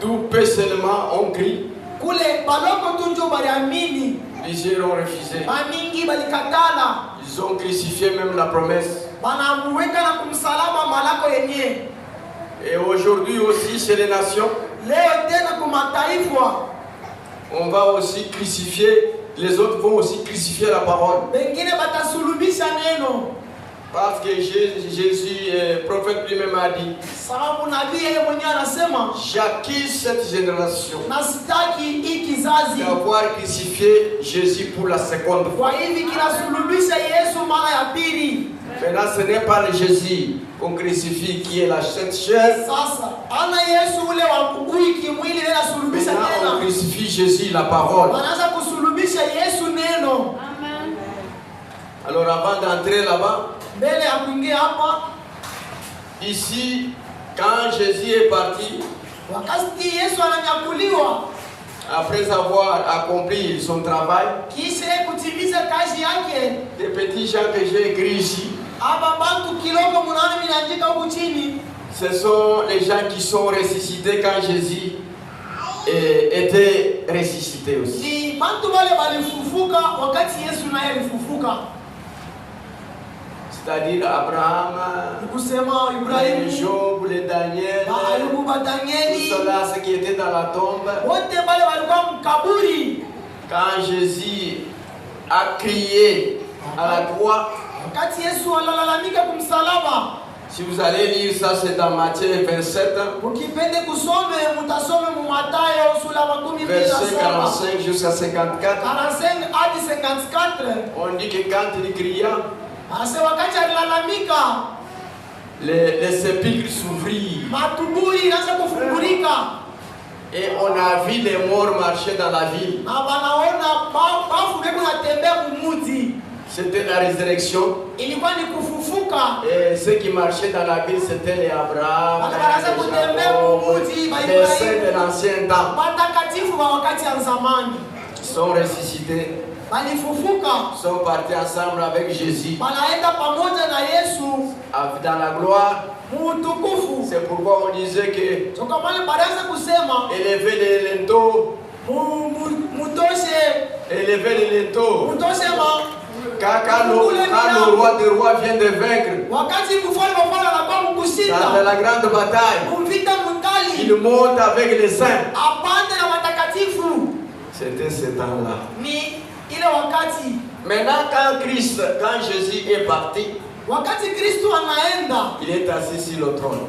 Tout peu seulement ont cru. Plusieurs ont refusé. Ils ont crucifié même la promesse. Et aujourd'hui aussi chez les nations, on va aussi crucifier, les autres vont aussi crucifier la parole. Parce que Jésus, le prophète lui-même a dit, j'accuse cette génération d'avoir crucifié Jésus pour la seconde fois. Maintenant, ce n'est pas le Jésus qu'on crucifie qui est la cette chair. Maintenant, on crucifie Jésus, la parole. Alors, avant d'entrer là-bas, ici, quand Jésus est parti, après avoir accompli son travail, les petits gens que j'ai écrits ici, ce sont les gens qui sont ressuscités quand Jésus était ressuscité aussi. C'est-à-dire Abraham, les Job, les Daniel, tout cela, ceux qui étaient dans la tombe. Quand Jésus a crié à la croix, si vous allez lire ça, c'est dans Matthieu 27, verset 45 jusqu'à 54. On dit que quand il cria, les sépulcres s'ouvrirent. Et on a vu les morts marcher dans la ville. C'était la résurrection. Et ceux qui marchaient dans la ville, c'était les Abraham, les saints de l'ancien temps. Ils sont ressuscités. Ils sont partis ensemble avec Jésus dans la gloire. C'est pourquoi on disait que élever les linteaux, quand le roi des rois vient de vaincre dans la grande bataille, il monte avec les saints. C'était ce temps-là. Maintenant, quand Jésus est parti, il est assis sur le trône.